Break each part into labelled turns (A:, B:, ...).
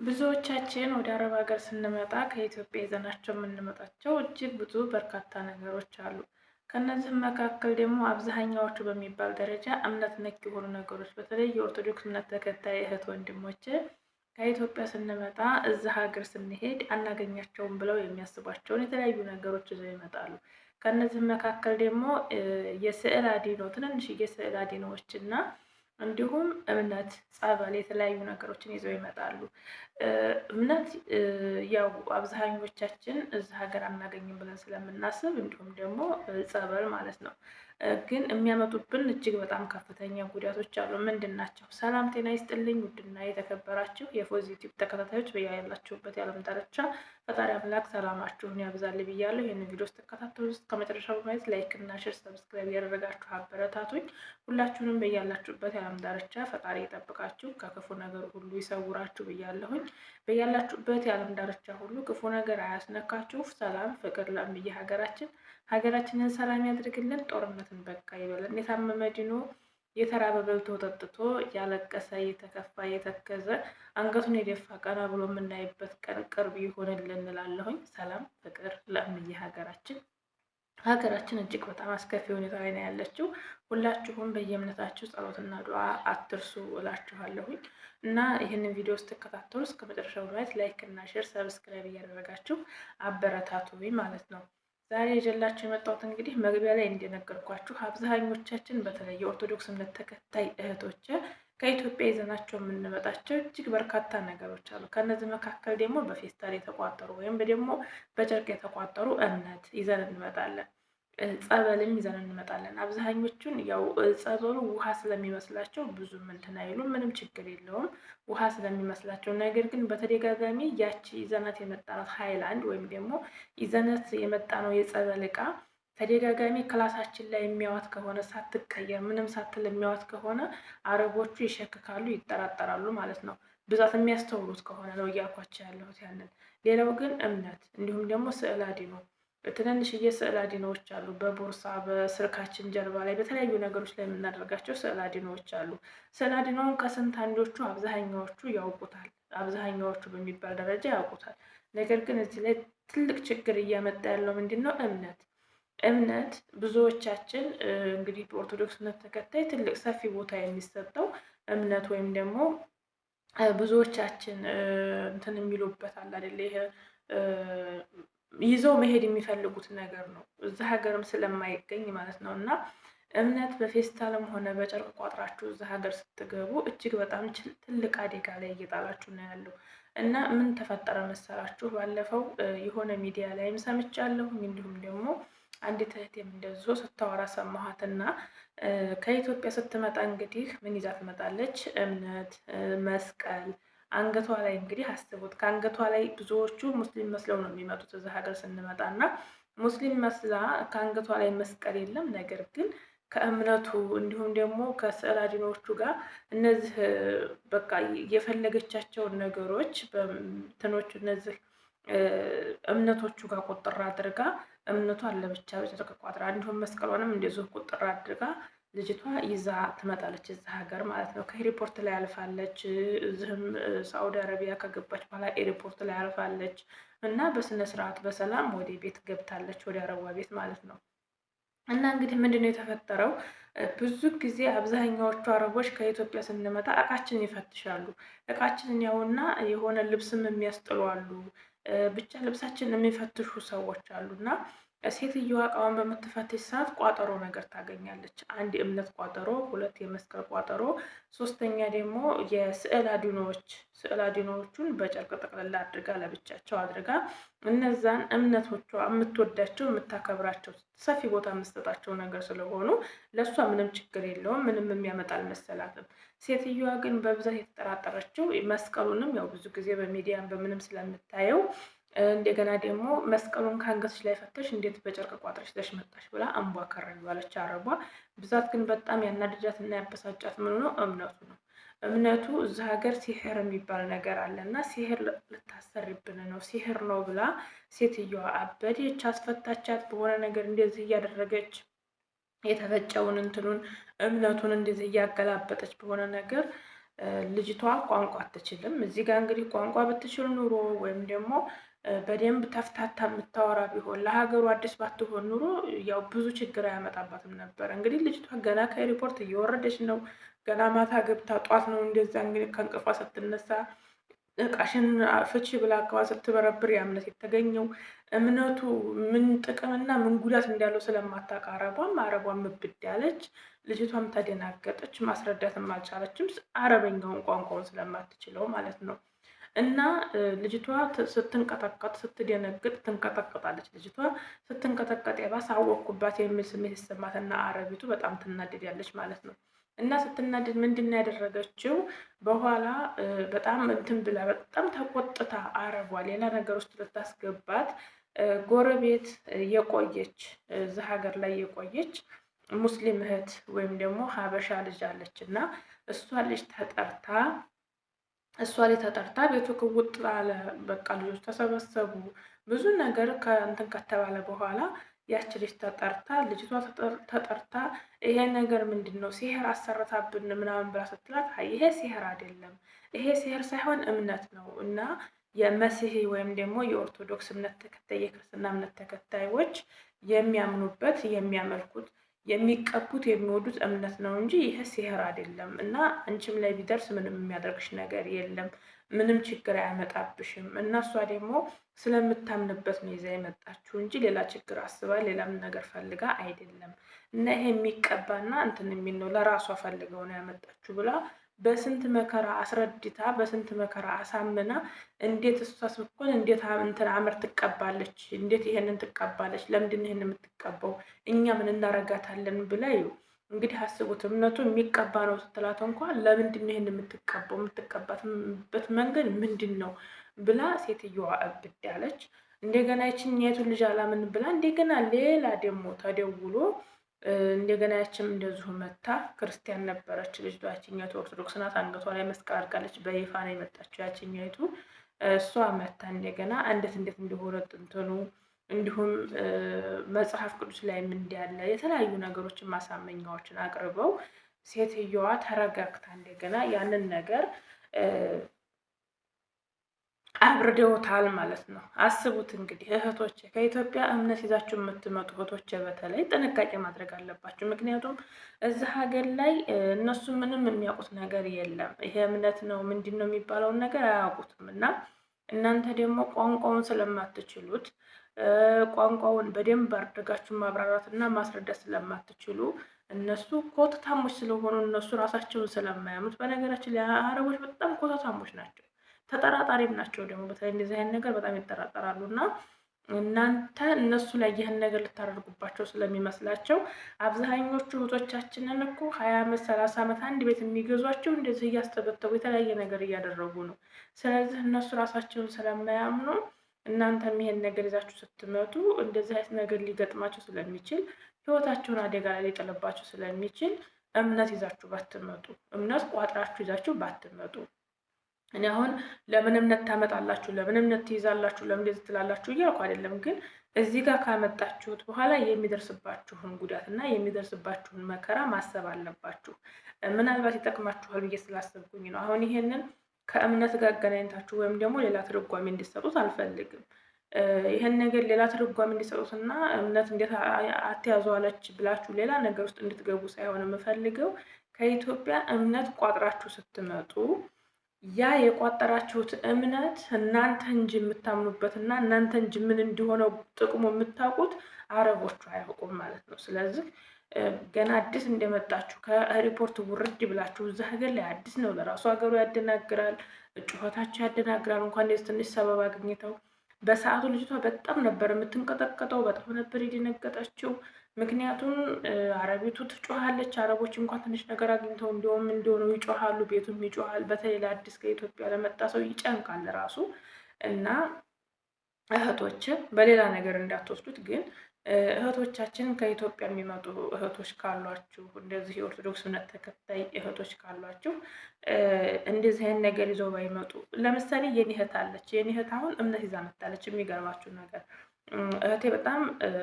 A: ብዙዎቻችን ወደ አረብ ሀገር ስንመጣ ከኢትዮጵያ ይዘናቸው የምንመጣቸው እጅግ ብዙ በርካታ ነገሮች አሉ። ከእነዚህም መካከል ደግሞ አብዛኛዎቹ በሚባል ደረጃ እምነት ነክ የሆኑ ነገሮች በተለይ የኦርቶዶክስ እምነት ተከታይ እህት ወንድሞች ከኢትዮጵያ ስንመጣ እዛ ሀገር ስንሄድ አናገኛቸውም ብለው የሚያስቧቸውን የተለያዩ ነገሮች ይዘው ይመጣሉ። ከእነዚህም መካከል ደግሞ የስዕል አድኖ ትንንሽ የስዕል አድኖዎች እና እንዲሁም እምነት፣ ጸበል የተለያዩ ነገሮችን ይዘው ይመጣሉ። እምነት ያው አብዛኞቻችን እዚህ ሀገር አናገኝም ብለን ስለምናስብ እንዲሁም ደግሞ ጸበል ማለት ነው። ግን የሚያመጡብን እጅግ በጣም ከፍተኛ ጉዳቶች አሉ። ምንድን ናቸው? ሰላም ጤና ይስጥልኝ ውድና የተከበራችሁ የፖዚቲቭ ተከታታዮች በያላችሁበት የዓለም ዳርቻ ፈጣሪ አምላክ ሰላማችሁን ያብዛል ብያለሁ። ይህን ቪዲዮ ስትከታተሉ ውስጥ ከመጨረሻው በማየት ላይክ እና ሼር ሰብስክራይብ ያደረጋችሁ አበረታቱኝ። ሁላችሁንም በያላችሁበት የዓለም ዳርቻ ፈጣሪ ይጠብቃችሁ፣ ከክፉ ነገር ሁሉ ይሰውራችሁ ብያለሁኝ። በያላችሁበት የዓለም ዳርቻ ሁሉ ክፉ ነገር አያስነካችሁ። ሰላም ፍቅር ለእምዬ ሀገራችንን ሰላም ያድርግልን። ጦርነትን በቃ ይበለን። የታመመ ድኖ የተራበ በልቶ ጠጥቶ ያለቀሰ የተከፋ የተከዘ አንገቱን የደፋ ቀና ብሎ የምናይበት ቀን ቅርብ ይሆንልን እንላለሁኝ። ሰላም ፍቅር ለእምዬ ሀገራችን እጅግ በጣም አስከፊ ሁኔታ ላይ ነው ያለችው። ሁላችሁም በየእምነታችሁ ጸሎትና ዱዓ አትርሱ እላችኋለሁኝ። እና ይህንን ቪዲዮ ስትከታተሉ እስከ መጨረሻው በማየት ላይክ እና ሼር ሰብስክራይብ እያደረጋችሁ አበረታቱኝ ማለት ነው። ዛሬ ይዤላችሁ የመጣሁት እንግዲህ መግቢያ ላይ እንደነገርኳችሁ አብዛኞቻችን በተለይ የኦርቶዶክስ እምነት ተከታይ እህቶች ከኢትዮጵያ ይዘናቸው የምንመጣቸው እጅግ በርካታ ነገሮች አሉ። ከነዚህ መካከል ደግሞ በፌስታል የተቋጠሩ ወይም ደግሞ በጨርቅ የተቋጠሩ እምነት ይዘን እንመጣለን። ጸበልም ይዘን እንመጣለን። አብዛኞቹን ያው ጸበሉ ውሃ ስለሚመስላቸው ብዙም እንትን አይሉም፣ ምንም ችግር የለውም ውሃ ስለሚመስላቸው። ነገር ግን በተደጋጋሚ ያቺ ይዘናት የመጣናት ሃይላንድ ወይም ደግሞ ይዘናት የመጣ ነው የጸበል እቃ ተደጋጋሚ ክላሳችን ላይ የሚያዋት ከሆነ ሳትቀየር ምንም ሳትል የሚያዋት ከሆነ አረቦቹ ይሸክካሉ፣ ይጠራጠራሉ ማለት ነው። ብዛት የሚያስተውሉት ከሆነ ነው እያልኳቸው ያለሁት ያንን። ሌላው ግን እምነት እንዲሁም ደግሞ ስዕል አድኖ ትንንሽዬ ስዕል አድኖዎች አሉ። በቦርሳ በስልካችን ጀርባ ላይ በተለያዩ ነገሮች ላይ የምናደርጋቸው ስዕል አድኖዎች አሉ። ስዕል አድኖውን ከስንት አንዶቹ አብዛኛዎቹ ያውቁታል፣ አብዛኛዎቹ በሚባል ደረጃ ያውቁታል። ነገር ግን እዚህ ላይ ትልቅ ችግር እያመጣ ያለው ምንድን ነው? እምነት ብዙዎቻችን እንግዲህ በኦርቶዶክስ እምነት ተከታይ ትልቅ ሰፊ ቦታ የሚሰጠው እምነት ወይም ደግሞ ብዙዎቻችን እንትን የሚሉበት አለ አይደለ? ይሄ ይዘው መሄድ የሚፈልጉት ነገር ነው። እዛ ሀገርም ስለማይገኝ ማለት ነው። እና እምነት በፌስታልም ሆነ በጨርቅ ቋጥራችሁ እዛ ሀገር ስትገቡ እጅግ በጣም ትልቅ አደጋ ላይ እየጣላችሁ ነው ያለው። እና ምን ተፈጠረ መሰላችሁ? ባለፈው የሆነ ሚዲያ ላይም ሰምቻለሁ። እንዲሁም ደግሞ አንዲት እህቴም እንደዚሁ ስታወራ ሰማኋትና ከኢትዮጵያ ስትመጣ እንግዲህ ምን ይዛ ትመጣለች? እምነት፣ መስቀል አንገቷ ላይ እንግዲህ አስቡት፣ ከአንገቷ ላይ ብዙዎቹ ሙስሊም መስለው ነው የሚመጡት እዛ ሀገር ስንመጣ እና ሙስሊም መስላ ከአንገቷ ላይ መስቀል የለም። ነገር ግን ከእምነቱ እንዲሁም ደግሞ ከስዕል አድኖዎቹ ጋር እነዚህ በቃ የፈለገቻቸውን ነገሮች በትኖቹ እነዚህ እምነቶቹ ጋር ቁጥር አድርጋ እምነቷን ለብቻ በጨርቅ ቋጥራ እንዲሁም መስቀሏንም እንደዚሁ ቁጥር አድርጋ ልጅቷ ይዛ ትመጣለች እዛ ሀገር ማለት ነው። ከኤርፖርት ላይ አልፋለች። እዚህም ሳዑዲ አረቢያ ከገባች በኋላ ኤርፖርት ላይ አልፋለች እና በስነ ስርዓት በሰላም ወደ ቤት ገብታለች፣ ወደ አረቧ ቤት ማለት ነው። እና እንግዲህ ምንድን ነው የተፈጠረው? ብዙ ጊዜ አብዛኛዎቹ አረቦች ከኢትዮጵያ ስንመጣ እቃችንን ይፈትሻሉ። እቃችንን ያውና የሆነ ልብስም የሚያስጥሉ አሉ። ብቻ ልብሳችንን የሚፈትሹ ሰዎች አሉና ሴትዮዋ እቃዋን በምትፈትሽ ሰዓት ቋጠሮ ነገር ታገኛለች። አንድ የእምነት ቋጠሮ፣ ሁለት የመስቀል ቋጠሮ፣ ሶስተኛ ደግሞ የስዕል አድኖዎቹን በጨርቅ ጠቅልላ አድርጋ ለብቻቸው አድርጋ እነዛን እምነቶቿ የምትወዳቸው የምታከብራቸው ሰፊ ቦታ የምትሰጣቸው ነገር ስለሆኑ ለእሷ ምንም ችግር የለውም፣ ምንም የሚያመጣ አልመሰላትም። ሴትዮዋ ግን በብዛት የተጠራጠረችው መስቀሉንም ያው ብዙ ጊዜ በሚዲያም በምንም ስለምታየው እንደገና ደግሞ መስቀሉን ከአንገትሽ ላይ ፈተሽ እንዴት በጨርቅ ቋጥረሽ ይዘሽ መጣሽ ብላ አንቧ ከረኝ ባለች አረቧ። ብዛት ግን በጣም ያናድጃት እና ያበሳጫት ምኑ ነው? እምነቱ ነው። እምነቱ እዚህ ሀገር ሲሄር የሚባል ነገር አለ እና ሲሄር ልታሰርብን ነው ሲሄር ነው ብላ ሴትዮዋ አበዴች፣ አስፈታቻት። በሆነ ነገር እንደዚህ እያደረገች የተፈጨውን እንትኑን እምነቱን እንደዚህ እያገላበጠች በሆነ ነገር ልጅቷ ቋንቋ አትችልም። እዚህ ጋር እንግዲህ ቋንቋ ብትችል ኑሮ ወይም ደግሞ በደንብ ተፍታታ የምታወራ ቢሆን ለሀገሩ አዲስ ባትሆን ኑሮ ያው ብዙ ችግር አያመጣባትም ነበር። እንግዲህ ልጅቷ ገና ከኤርፖርት እየወረደች ነው። ገና ማታ ገብታ ጧት ነው እንደዛ እንግዲህ ከእንቅልፏ ስትነሳ እቃሽን ፍቺ ብላ አካባ ስትበረብር ያ እምነት የተገኘው እምነቱ ምን ጥቅምና ምን ጉዳት እንዳለው ስለማታውቅ አረቧን ምብድ ያለች ልጅቷም ተደናገጠች። ማስረዳትም አልቻለችም፣ አረበኛውን ቋንቋውን ስለማትችለው ማለት ነው። እና ልጅቷ ስትንቀጠቀጥ ስትደነግጥ ትንቀጠቀጣለች። ልጅቷ ስትንቀጠቀጥ የባሰ አወቅኩባት የሚል ስሜት ይሰማትና አረቢቱ በጣም ትናደዳለች ማለት ነው። እና ስትናደድ ምንድን ነው ያደረገችው? በኋላ በጣም እንትን ብላ በጣም ተቆጥታ አረቧ ሌላ ነገር ውስጥ ልታስገባት ጎረቤት የቆየች እዚህ ሀገር ላይ የቆየች ሙስሊም እህት ወይም ደግሞ ሀበሻ ልጅ አለች እና እሷ ላይ ተጠርታ ቤቱ ክውጥ አለ። በቃ ልጆች ተሰበሰቡ። ብዙ ነገር ከእንትን ከተባለ በኋላ ያች ልጅ ልጅቷ ተጠርታ ይሄ ነገር ምንድን ነው ሲሄር አሰርታብን ምናምን ብላ ስትላት፣ ይሄ ሲሄር አይደለም፣ ይሄ ሲሄር ሳይሆን እምነት ነው እና የመሲህ ወይም ደግሞ የኦርቶዶክስ እምነት ተከታይ የክርስትና እምነት ተከታዮች የሚያምኑበት የሚያመልኩት የሚቀቡት የሚወዱት እምነት ነው እንጂ ይሄ ሲህር አይደለም እና አንቺም ላይ ቢደርስ ምንም የሚያደርግሽ ነገር የለም፣ ምንም ችግር አያመጣብሽም። እና እሷ ደግሞ ስለምታምንበት ነው ይዛ የመጣችው እንጂ ሌላ ችግር አስባ ሌላም ነገር ፈልጋ አይደለም። እና ይሄ የሚቀባና እንትን የሚል ነው ለራሷ ፈልገው ነው ያመጣችው ብላ በስንት መከራ አስረድታ በስንት መከራ አሳምና እንዴት እሷ ስትሆን እንዴት እንትን አምር ትቀባለች? እንዴት ይሄንን ትቀባለች? ለምንድን ይሄን የምትቀባው? እኛ ምን እናረጋታለን ብላ እንግዲህ አስቡት። እምነቱ የሚቀባ ነው ስትላት እንኳን ለምንድን ነው ይሄን የምትቀባው? የምትቀባትበት መንገድ ምንድን ነው ብላ ሴትዮዋ እብድ ያለች። እንደገና ይችኛይቱን ልጅ አላምን ብላ እንደገና ሌላ ደግሞ ተደውሎ እንደገና ያችም እንደዚሁ መታ ክርስቲያን ነበረች ልጅቷ። ያችኛይቱ ኦርቶዶክስ ናት። አንገቷ ላይ መስቀል አድርጋለች። በይፋ ነው የመጣችው ያችኛይቱ። እሷ መታ እንደገና እንዴት እንደሆነ ጥንትኑ እንዲሁም መጽሐፍ ቅዱስ ላይም እንዲያለ የተለያዩ ነገሮችን ማሳመኛዎችን አቅርበው ሴትዮዋ ተረጋግታ እንደገና ያንን ነገር አብርደውታል ማለት ነው። አስቡት እንግዲህ እህቶች፣ ከኢትዮጵያ እምነት ይዛችሁ የምትመጡ እህቶች በተለይ ጥንቃቄ ማድረግ አለባችሁ። ምክንያቱም እዚህ ሀገር ላይ እነሱ ምንም የሚያውቁት ነገር የለም። ይሄ እምነት ነው ምንድን ነው የሚባለውን ነገር አያውቁትም እና እናንተ ደግሞ ቋንቋውን ስለማትችሉት ቋንቋውን በደንብ አድርጋችሁ ማብራራት እና ማስረዳት ስለማትችሉ እነሱ ኮተታሞች ስለሆኑ እነሱ ራሳቸውን ስለማያምኑት፣ በነገራችን ላይ አረቦች በጣም ኮተታሞች ናቸው። ተጠራጣሪም ናቸው ደግሞ በተለይ እንደዚህ አይነት ነገር በጣም ይጠራጠራሉ። እና እናንተ እነሱ ላይ ይህን ነገር ልታደርጉባቸው ስለሚመስላቸው አብዛኞቹ እህቶቻችንን እኮ 20 ዓመት 30 ዓመት አንድ ቤት የሚገዟቸው እንደዚህ እያስተበተቡ የተለያየ ነገር እያደረጉ ነው። ስለዚህ እነሱ ራሳቸውን ስለማያምኑ እናንተም ይሄን ነገር ይዛችሁ ስትመጡ እንደዚህ አይነት ነገር ሊገጥማቸው ስለሚችል ህይወታቸውን አደጋ ላይ ሊጥልባቸው ስለሚችል እምነት ይዛችሁ ባትመጡ፣ እምነት ቋጥራችሁ ይዛችሁ ባትመጡ። እኔ አሁን ለምን እምነት ታመጣላችሁ፣ ለምን እምነት ትይዛላችሁ፣ ለምን እንደዚህ ትላላችሁ እያልኩ አይደለም። ግን እዚህ ጋር ካመጣችሁት በኋላ የሚደርስባችሁን ጉዳት እና የሚደርስባችሁን መከራ ማሰብ አለባችሁ። ምናልባት ይጠቅማችኋል ብዬ ስላሰብኩኝ ነው። አሁን ይሄንን ከእምነት ጋር አገናኝታችሁ ወይም ደግሞ ሌላ ትርጓሜ እንዲሰጡት አልፈልግም። ይህን ነገር ሌላ ትርጓሜ እንዲሰጡትና እምነት እንዴት አትያዟለች ብላችሁ ሌላ ነገር ውስጥ እንድትገቡ ሳይሆን የምፈልገው ከኢትዮጵያ እምነት ቋጥራችሁ ስትመጡ ያ የቋጠራችሁት እምነት እናንተ እንጂ የምታምኑበት እና እናንተ እንጂ ምን እንዲሆነው ጥቅሙ የምታውቁት አረቦቹ አያውቁም ማለት ነው። ስለዚህ ገና አዲስ እንደመጣችሁ ከሪፖርት ውርድ ብላችሁ እዛ ሀገር ላይ አዲስ ነው፣ ለራሱ ሀገሩ ያደናግራል፣ ጩኸታቸው ያደናግራል። እንኳን እንደዚህ ትንሽ ሰበብ አግኝተው በሰዓቱ ልጅቷ በጣም ነበር የምትንቀጠቀጠው፣ በጣም ነበር የደነገጠችው። ምክንያቱም አረቢቱ ትጮሃለች። አረቦች እንኳን ትንሽ ነገር አግኝተው እንዲሁም እንደሆነ ይጮሃሉ፣ ቤቱም ይጮሃል። በተለይ ለአዲስ ከኢትዮጵያ ለመጣ ሰው ይጨንቃል ራሱ። እና እህቶች በሌላ ነገር እንዳትወስዱት። ግን እህቶቻችን ከኢትዮጵያ የሚመጡ እህቶች ካሏችሁ፣ እንደዚህ የኦርቶዶክስ እምነት ተከታይ እህቶች ካሏችሁ እንደዚህ አይነት ነገር ይዘው ባይመጡ። ለምሳሌ የኔ እህት አለች። የኔ እህት አሁን እምነት ይዛ መጣለች። የሚገርማችሁ ነገር እህቴ በጣም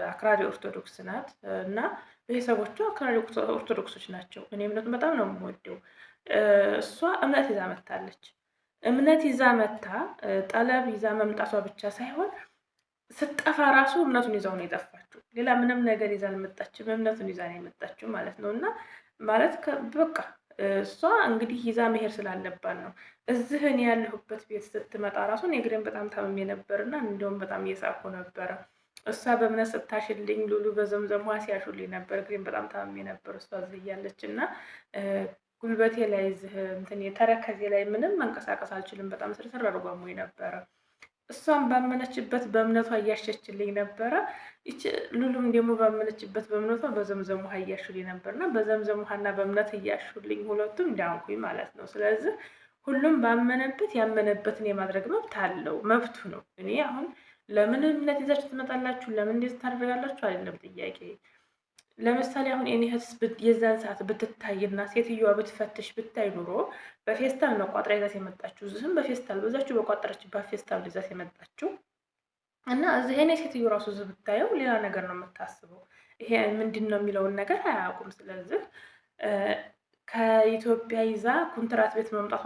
A: አክራሪ ኦርቶዶክስ ናት እና ቤተሰቦቿ አክራሪ ኦርቶዶክሶች ናቸው። እኔ እምነቱን በጣም ነው የምወደው እሷ እምነት ይዛ መታለች። እምነት ይዛ መታ ጠለብ ይዛ መምጣቷ ብቻ ሳይሆን ስጠፋ ራሱ እምነቱን ይዛው ነው የጠፋችው። ሌላ ምንም ነገር ይዛ አልመጣችም። እምነቱን ይዛ ነው የመጣችው ማለት ነው። እና ማለት በቃ እሷ እንግዲህ ይዛ መሄድ ስላለባት ነው። እዚህ እኔ ያለሁበት ቤት ስትመጣ ራሱ እግሬን በጣም ታምሜ ነበርና እንደውም በጣም እየሳኩ ነበረ። እሷ በእምነት ስታሽልኝ ሉሉ በዘምዘሟ ሲያሹልኝ ነበር። እግሬን በጣም ታምሜ ነበር እሷ እዚህ እያለች እና ጉልበቴ ላይ እዚህ እንትን የተረከዜ ላይ ምንም መንቀሳቀስ አልችልም። በጣም ስርስር አድርጓሞኝ ነበረ። እሷም ባመነችበት በእምነቷ እያሸችልኝ ነበረ። ይች ሉሉም ደግሞ ባመነችበት በእምነቷ በዘምዘም ውሃ እያሹልኝ ነበርና በዘምዘም ውሃና በእምነት እያሹልኝ ሁለቱም ዳንኩኝ ማለት ነው። ስለዚህ ሁሉም ባመነበት ያመነበትን የማድረግ መብት አለው፣ መብቱ ነው። እኔ አሁን ለምን እምነት ይዛችሁ ትመጣላችሁ፣ ለምን እንደዚህ ታደርጋላችሁ አይደለም ጥያቄ። ለምሳሌ አሁን እኔ የዛን ሰዓት ብትታይና ሴትዮዋ ብትፈትሽ ብታይ ኑሮ በፌስታል ነው ቋጥራ ይዛት የመጣችው። ዝም በፌስታል በዛችሁ በቋጠረችባት ፌስታል ይዛት የመጣችው እና እዚህ እኔ ሴትዮ ራሱ እዚህ ብታየው ሌላ ነገር ነው የምታስበው። ይሄ ምንድን ነው የሚለውን ነገር አያውቁም። ስለዚህ ከኢትዮጵያ ይዛ ኮንትራት ቤት መምጣቷ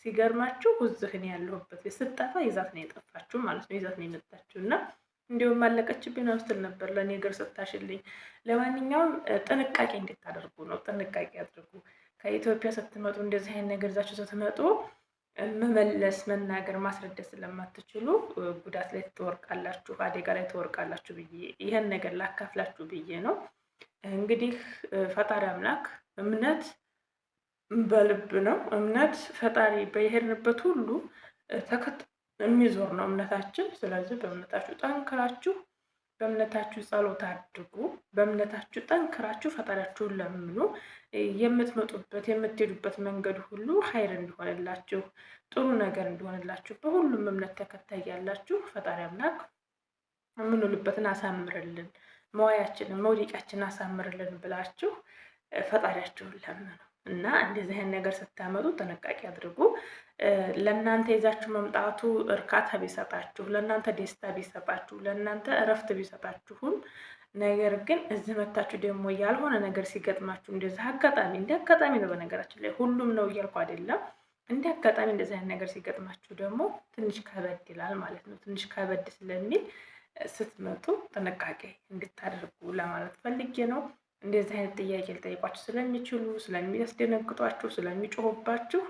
A: ሲገርማችሁ እዚህ እኔ ያለሁበት ቤት ስጠፋ ይዛት ነው የጠፋችሁ ማለት ነው። ይዛት ነው የመጣችው እና እንዲሁም አለቀችብኝ ነው ስትል ነበር ለእኔ እግር ስታሽልኝ። ለማንኛውም ጥንቃቄ እንድታደርጉ ነው። ጥንቃቄ አድርጉ። ከኢትዮጵያ ስትመጡ እንደዚህ አይነት ነገር ይዛችሁ ስትመጡ መመለስ፣ መናገር፣ ማስረዳት ስለማትችሉ ጉዳት ላይ ትወርቃላችሁ፣ አደጋ ላይ ትወርቃላችሁ ብዬ ይህን ነገር ላካፍላችሁ ብዬ ነው። እንግዲህ ፈጣሪ አምላክ እምነት በልብ ነው። እምነት ፈጣሪ በሄድንበት ሁሉ የሚዞር ነው እምነታችን። ስለዚህ በእምነታችሁ ጠንክራችሁ በእምነታችሁ ጸሎት አድርጉ። በእምነታችሁ ጠንክራችሁ ፈጣሪያችሁን ለምኑ። የምትመጡበት የምትሄዱበት መንገድ ሁሉ ኸይር እንዲሆንላችሁ፣ ጥሩ ነገር እንዲሆንላችሁ በሁሉም እምነት ተከታይ ያላችሁ ፈጣሪ አምላክ የምንውልበትን አሳምርልን፣ መዋያችንን መውደቂያችንን አሳምርልን ብላችሁ ፈጣሪያችሁን ለምኑ እና እንደዚህ አይነት ነገር ስታመጡ ጥንቃቄ አድርጉ። ለእናንተ ይዛችሁ መምጣቱ እርካታ ቢሰጣችሁ፣ ለእናንተ ደስታ ቢሰጣችሁ፣ ለእናንተ እረፍት ቢሰጣችሁም ነገር ግን እዚህ መታችሁ ደግሞ ያልሆነ ነገር ሲገጥማችሁ እንደዚህ አጋጣሚ እንደ አጋጣሚ ነው። በነገራችን ላይ ሁሉም ነው እያልኩ አይደለም። እንደ አጋጣሚ እንደዚህ አይነት ነገር ሲገጥማችሁ ደግሞ ትንሽ ከበድ ይላል ማለት ነው። ትንሽ ከበድ ስለሚል ስትመጡ ጥንቃቄ እንድታደርጉ ለማለት ፈልጌ ነው። እንደዚህ አይነት ጥያቄ ሊጠይቋችሁ ስለሚችሉ፣ ስለሚያስደነግጧችሁ፣ ስለሚጮሁባችሁ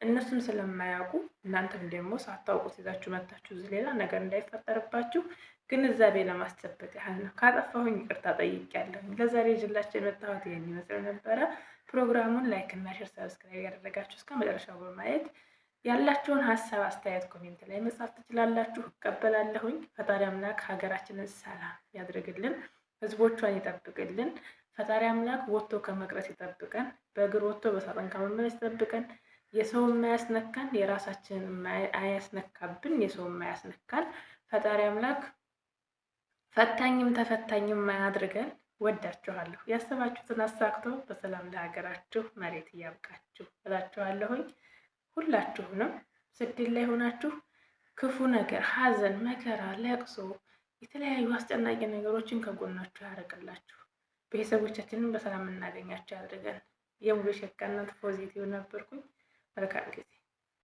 A: እነሱም ስለማያውቁ እናንተም ደግሞ ሳታውቁት ይዛችሁ መታችሁ እዚህ ሌላ ነገር እንዳይፈጠርባችሁ ግንዛቤ ለማስጨበጥ ያህል ነው። ካጠፋሁኝ ይቅርታ ጠይቄያለሁ። ለዛሬ ይዤላችሁ የመጣሁት ይህን ይመስል ነበረ። ፕሮግራሙን ላይክ እና ሼር፣ ሰብስክራይብ ያደረጋችሁ እስከ መጨረሻው በማየት ያላችሁን ሀሳብ አስተያየት ኮሜንት ላይ መጻፍ ትችላላችሁ። እቀበላለሁኝ። ፈጣሪ አምላክ ሀገራችንን ሰላም ያድርግልን፣ ህዝቦቿን ይጠብቅልን። ፈጣሪ አምላክ ወጥቶ ከመቅረት ይጠብቀን፣ በእግር ወጥቶ በሳጥን ከመመለስ ይጠብቀን። የሰው የማያስነካን የራሳችንን አያስነካብን፣ የሰው የማያስነካን ፈጣሪ አምላክ ፈታኝም ተፈታኝም አያድርገን። ወዳችኋለሁ። ያሰባችሁትን አሳክቶ በሰላም ለሀገራችሁ መሬት እያብቃችሁ እላችኋለሁኝ። ሁላችሁንም ስደት ላይ ሆናችሁ ክፉ ነገር፣ ሀዘን፣ መከራ፣ ለቅሶ፣ የተለያዩ አስጨናቂ ነገሮችን ከጎናችሁ ያርቅላችሁ። ቤተሰቦቻችንን በሰላም እናገኛቸው ያድርገን። የሙሉ ሸቃነት ፖዚቲቭ ነበርኩኝ። መልካም ጊዜ